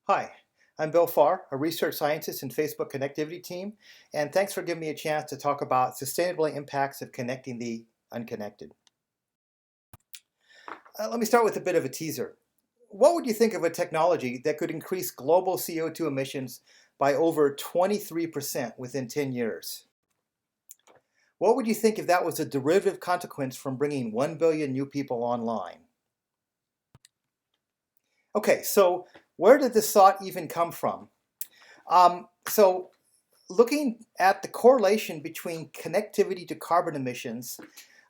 Hi, I'm Bill Farr, a research scientist in Facebook connectivity team, and thanks for giving me a chance to talk about sustainability impacts of connecting the unconnected. Let me start with a bit of a teaser. What would you think of a technology that could increase global CO2 emissions by over 23% within 10 years? What would you think if that was a derivative consequence from bringing 1 billion new people online? Okay, so where did this thought even come from? So looking at the correlation between connectivity to carbon emissions,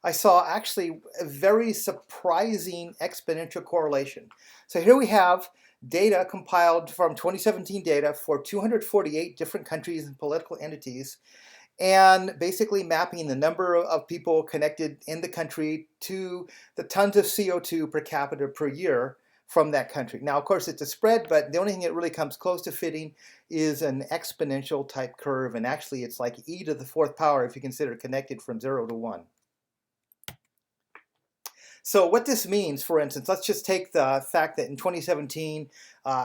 I saw actually a very surprising exponential correlation. So here we have data compiled from 2017 data for 248 different countries and political entities, and basically mapping the number of people connected in the country to the tons of CO2 per capita per year from that country. Now, of course, it's a spread, but the only thing that really comes close to fitting is an exponential type curve, and actually it's like e to the fourth power if you consider connected from 0 to 1. So what this means, for instance, let's just take the fact that in 2017,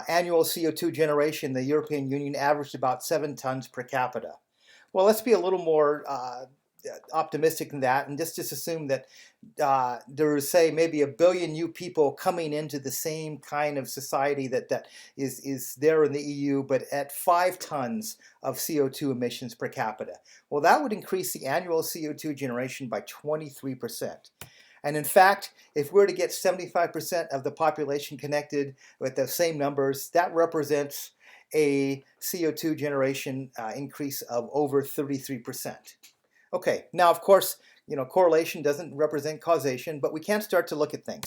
annual CO2 generation, the European Union averaged about 7 tons per capita. Well, let's be a little more optimistic than that and just assume that there's, say, maybe 1 billion new people coming into the same kind of society that is there in the EU, but at 5 tons of CO2 emissions per capita. Well, that would increase the annual CO2 generation by 23%. And in fact, if we're to get 75% of the population connected with the same numbers, that represents a CO2 generation increase of over 33%. Okay, now of course, correlation doesn't represent causation, but we can start to look at things.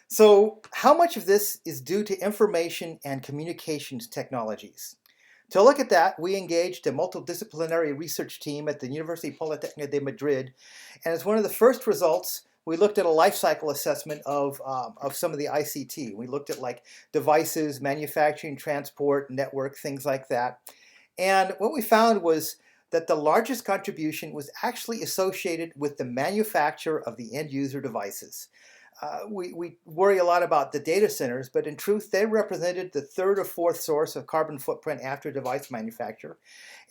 So how much of this is due to information and communications technologies? To look at that, we engaged a multidisciplinary research team at the University Politécnica de Madrid, and as one of the first results, we looked at a life cycle assessment of some of the ICT. We looked at like devices, manufacturing, transport, network, things like that. And what we found was that the largest contribution was actually associated with the manufacture of the end user devices. We worry a lot about the data centers, but in truth, they represented the third or fourth source of carbon footprint after device manufacture.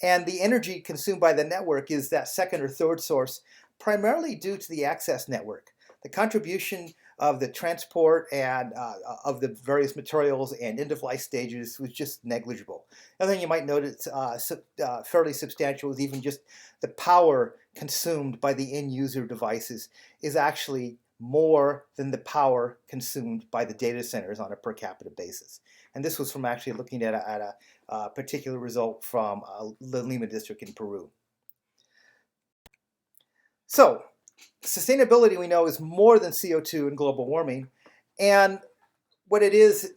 And the energy consumed by the network is that second or third source, primarily due to the access network. The contribution of the transport and of the various materials and end-of-life stages was just negligible. Another thing you might notice fairly substantial is even just the power consumed by the end-user devices is actually more than the power consumed by the data centers on a per capita basis. And this was from actually looking at a particular result from the Lima district in Peru. So sustainability, we know, is more than CO2 and global warming. And what it is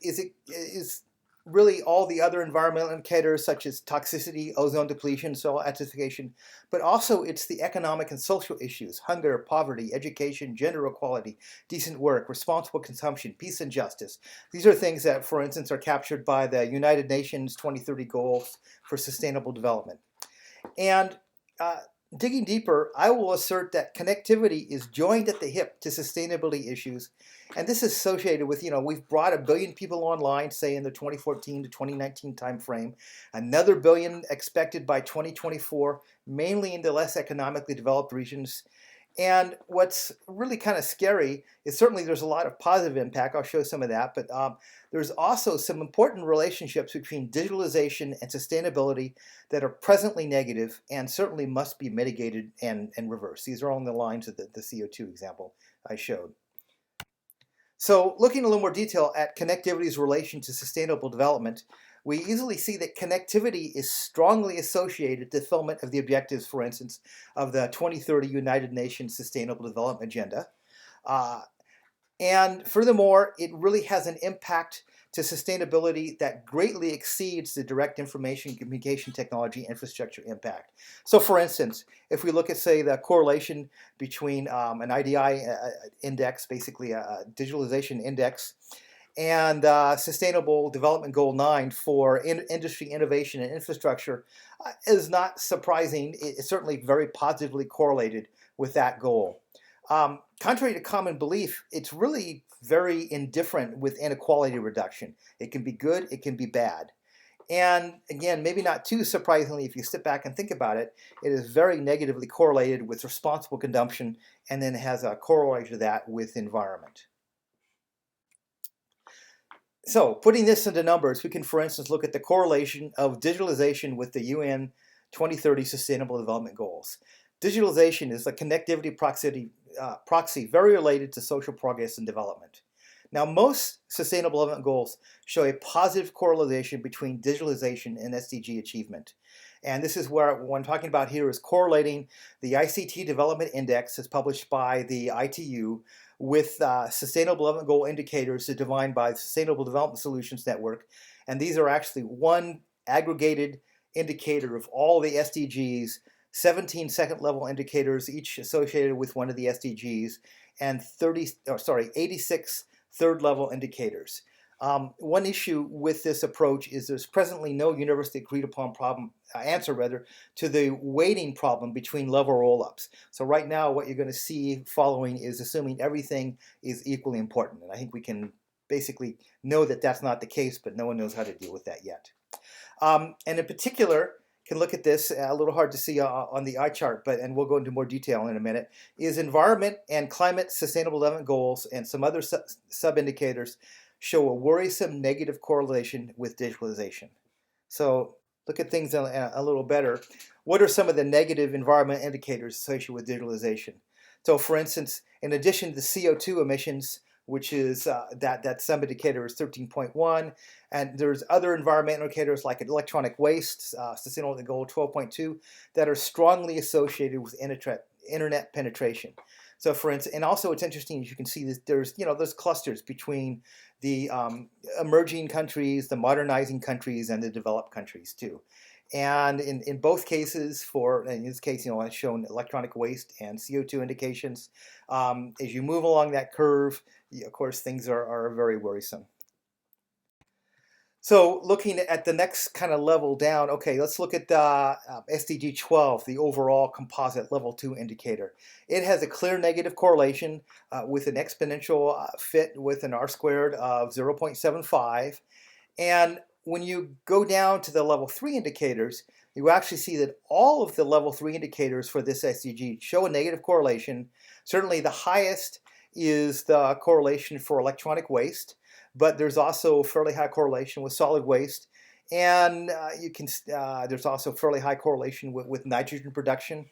really all the other environmental indicators such as toxicity, ozone depletion, soil acidification, but also it's the economic and social issues: hunger, poverty, education, gender equality, decent work, responsible consumption, peace and justice. These are things that, for instance, are captured by the United Nations 2030 goals for sustainable development. And digging deeper, I will assert that connectivity is joined at the hip to sustainability issues. And this is associated with, we've brought 1 billion people online, say in the 2014 to 2019 timeframe, another billion expected by 2024, mainly in the less economically developed regions. And what's really kind of scary is certainly there's a lot of positive impact. I'll show some of that, but there's also some important relationships between digitalization and sustainability that are presently negative and certainly must be mitigated and reversed. These are along the lines of the CO2 example I showed. So looking a little more detail at connectivity's relation to sustainable development, we easily see that connectivity is strongly associated to fulfillment of the objectives, for instance, of the 2030 United Nations Sustainable Development Agenda. And furthermore, it really has an impact to sustainability that greatly exceeds the direct information communication technology infrastructure impact. So for instance, if we look at, say, the correlation between an IDI index, basically a digitalization index, and Sustainable Development Goal 9 for industry innovation and infrastructure is not surprising. It's certainly very positively correlated with that goal. Contrary to common belief, it's really very indifferent with inequality reduction. It can be good, it can be bad. And again, maybe not too surprisingly, if you sit back and think about it, it is very negatively correlated with responsible consumption and then has a correlation to that with environment. So putting this into numbers, we can, for instance, look at the correlation of digitalization with the UN 2030 Sustainable Development Goals. Digitalization is a connectivity proxy very related to social progress and development. Now, most Sustainable Development Goals show a positive correlation between digitalization and SDG achievement. And this is where what I'm talking about here is correlating the ICT Development Index as published by the ITU with Sustainable Development Goal indicators defined by the Sustainable Development Solutions Network. And these are actually one aggregated indicator of all the SDGs, 17 second level indicators, each associated with one of the SDGs, and 86 third level indicators. One issue with this approach is there's presently no universally agreed upon answer to the weighting problem between level roll-ups. So right now what you're going to see following is assuming everything is equally important. And I think we can basically know that that's not the case, but no one knows how to deal with that yet. And in particular, can look at this, a little hard to see on the eye chart, and we'll go into more detail in a minute, is environment and climate sustainable development goals and some other sub-indicators show a worrisome negative correlation with digitalization. So look at things a little better. What are some of the negative environment indicators associated with digitalization? So for instance, in addition to the CO2 emissions, which is that sub-indicator is 13.1, and there's other environmental indicators like electronic waste, sustainable goal 12.2, that are strongly associated with internet penetration. So for instance, and also it's interesting, as you can see, there's clusters between the emerging countries, the modernizing countries, and the developed countries too. And in both cases, in this case, I've shown electronic waste and CO2 indications. As you move along that curve, of course, things are very worrisome. So looking at the next kind of level down, okay, let's look at the SDG 12, the overall composite level 2 indicator. It has a clear negative correlation with an exponential fit with an R squared of 0.75. And when you go down to the level 3 indicators, you actually see that all of the level 3 indicators for this SDG show a negative correlation. Certainly the highest is the correlation for electronic waste, but there's also fairly high correlation with solid waste, and there's also fairly high correlation with nitrogen production.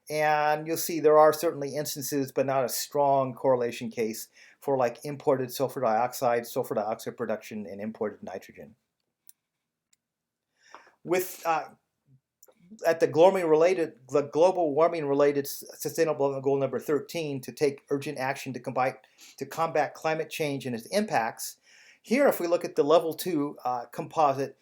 And you'll see there are certainly instances, but not a strong correlation case for like imported sulfur dioxide production, and imported nitrogen. With at the global warming related sustainable development goal number 13, to take urgent action to combat climate change and its impacts. Here, if we look at the level 2 composite,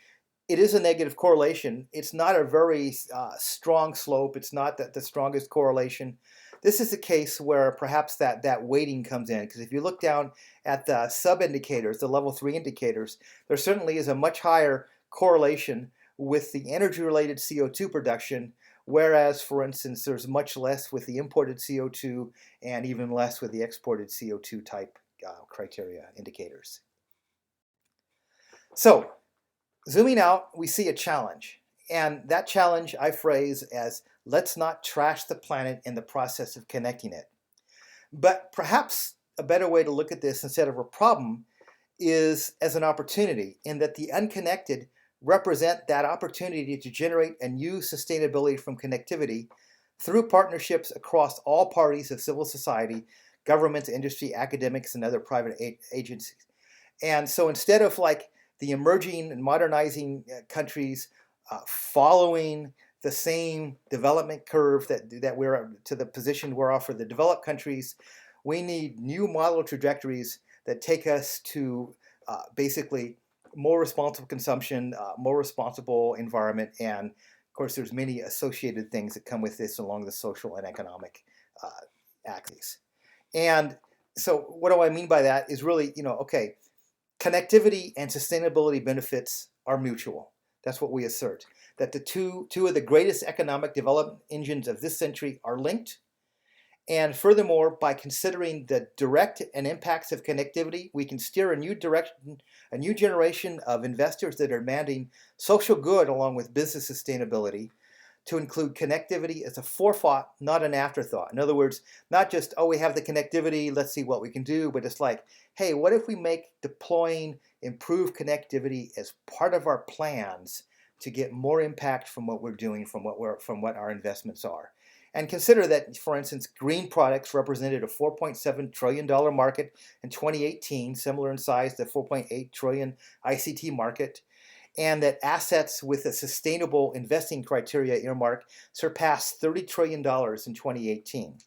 it is a negative correlation. It's not a very strong slope. It's not the strongest correlation. This is a case where perhaps that weighting comes in, because if you look down at the sub-indicators, the level 3 indicators, there certainly is a much higher correlation with the energy-related CO2 production, whereas, for instance, there's much less with the imported CO2 and even less with the exported CO2 type criteria indicators. So, zooming out, we see a challenge. And that challenge I phrase as, let's not trash the planet in the process of connecting it. But perhaps a better way to look at this instead of a problem is as an opportunity, in that the unconnected represent that opportunity to generate and use sustainability from connectivity through partnerships across all parties of civil society, governments, industry, academics, and other private agencies. And so instead of like the emerging and modernizing countries following the same development curve that we're to the position we're off for the developed countries, we need new model trajectories that take us to basically more responsible consumption, more responsible environment, and of course there's many associated things that come with this along the social and economic axes. And so what do I mean by that is really, okay, connectivity and sustainability benefits are mutual. That's what we assert. That the two of the greatest economic development engines of this century are linked, And furthermore, by considering the direct and impacts of connectivity, we can steer a new direction, a new generation of investors that are demanding social good along with business sustainability, to include connectivity as a forethought, not an afterthought. In other words, not just, oh, we have the connectivity, let's see what we can do, but it's like, hey, what if we make deploying improved connectivity as part of our plans to get more impact from what we're doing, from what our investments are? And consider that, for instance, green products represented a $4.7 trillion market in 2018, similar in size to the $4.8 trillion ICT market, and that assets with a sustainable investing criteria earmark surpassed $30 trillion in 2018.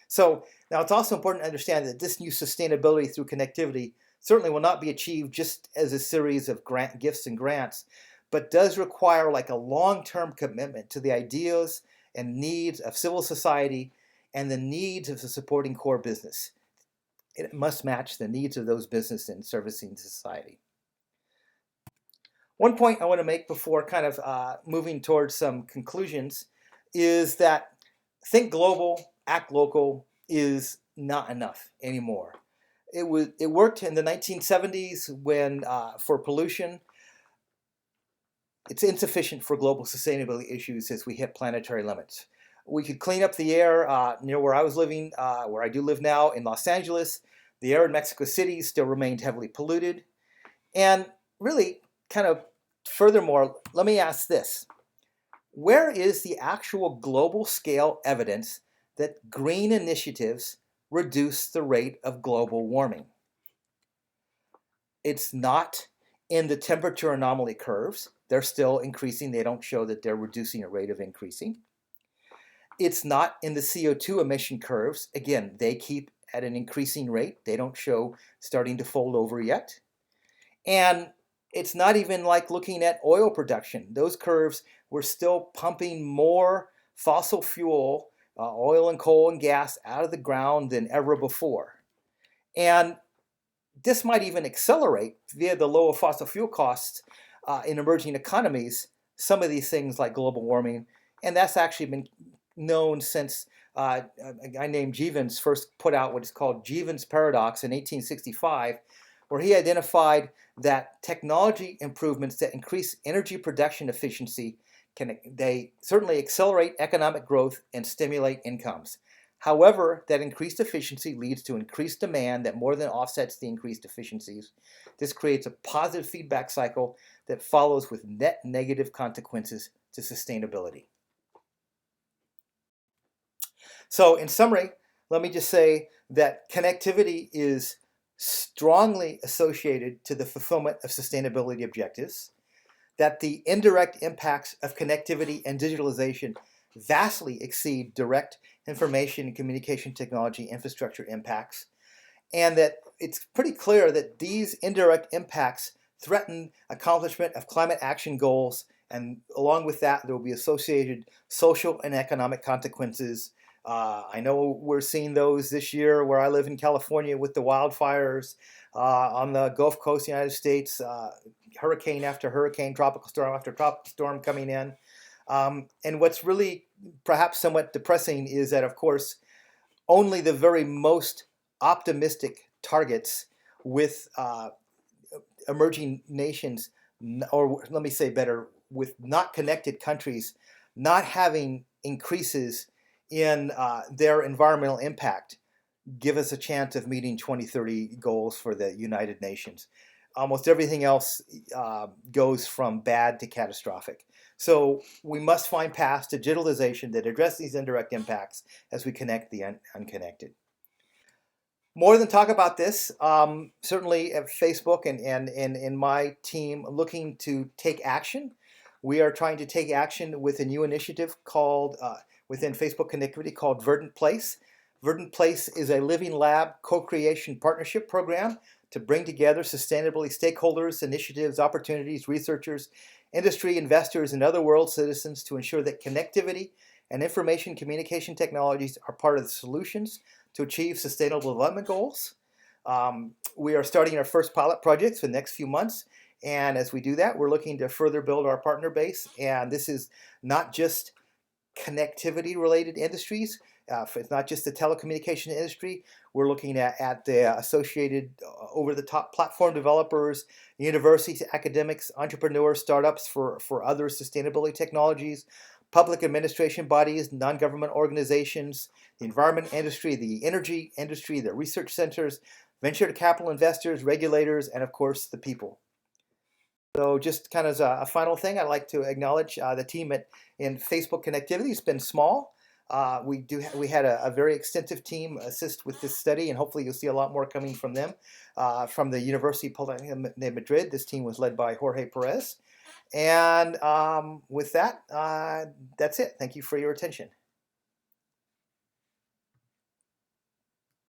So now it's also important to understand that this new sustainability through connectivity certainly will not be achieved just as a series of gifts and grants, but does require like a long-term commitment to the ideas and needs of civil society and the needs of the supporting core business. It must match the needs of those business and servicing society. One point I want to make before kind of moving towards some conclusions is that think global, act local is not enough anymore. It worked in the 1970s when for pollution. It's insufficient for global sustainability issues as we hit planetary limits. We could clean up the air near where I was living, where I do live now in Los Angeles. The air in Mexico City still remained heavily polluted. And really, kind of furthermore, let me ask this. Where is the actual global scale evidence that green initiatives reduce the rate of global warming? It's not in the temperature anomaly curves. They're still increasing. They don't show that they're reducing a rate of increasing. It's not in the CO2 emission curves. Again, they keep at an increasing rate. They don't show starting to fold over yet. And it's not even like looking at oil production. Those curves were still pumping more fossil fuel, oil and coal and gas out of the ground than ever before. And this might even accelerate via the lower fossil fuel costs in emerging economies, some of these things like global warming. And that's actually been known since a guy named Jevons first put out what is called Jevons paradox in 1865, where he identified that technology improvements that increase energy production efficiency they certainly accelerate economic growth and stimulate incomes. However, that increased efficiency leads to increased demand that more than offsets the increased efficiencies. This creates a positive feedback cycle that follows with net negative consequences to sustainability. So in summary, let me just say that connectivity is strongly associated to the fulfillment of sustainability objectives, that the indirect impacts of connectivity and digitalization vastly exceed direct information and communication technology infrastructure impacts, and that it's pretty clear that these indirect impacts threaten accomplishment of climate action goals, and along with that there will be associated social and economic consequences. I know we're seeing those this year where I live in California with the wildfires, on the Gulf Coast of the United States, hurricane after hurricane, tropical storm after tropical storm coming in. And what's really perhaps somewhat depressing is that, of course, only the very most optimistic targets with emerging nations, or let me say better, with not connected countries, not having increases in their environmental impact, give us a chance of meeting 2030 goals for the United Nations. Almost everything else goes from bad to catastrophic. So we must find paths to digitalization that address these indirect impacts as we connect the unconnected. More than talk about this, certainly at Facebook and in my team looking to take action. We are trying to take action with a new initiative called, within Facebook Connectivity, called Verdant Place. Verdant Place is a Living Lab co-creation partnership program to bring together sustainability stakeholders, initiatives, opportunities, researchers, industry, investors, and other world citizens to ensure that connectivity and information communication technologies are part of the solutions to achieve sustainable development goals. We are starting our first pilot projects for the next few months. And as we do that, we're looking to further build our partner base. And this is not just connectivity related industries. It's not just the telecommunication industry. We're looking at the associated over-the-top platform developers, universities, academics, entrepreneurs, startups for other sustainability technologies, public administration bodies, non-government organizations, the environment industry, the energy industry, the research centers, venture capital investors, regulators, and of course the people. So just kind of as a final thing, I'd like to acknowledge the team in Facebook Connectivity. It's been small. We had a very extensive team assist with this study, and hopefully you'll see a lot more coming from them. From the University de Madrid, this team was led by Jorge Perez. And with that, that's it. Thank you for your attention.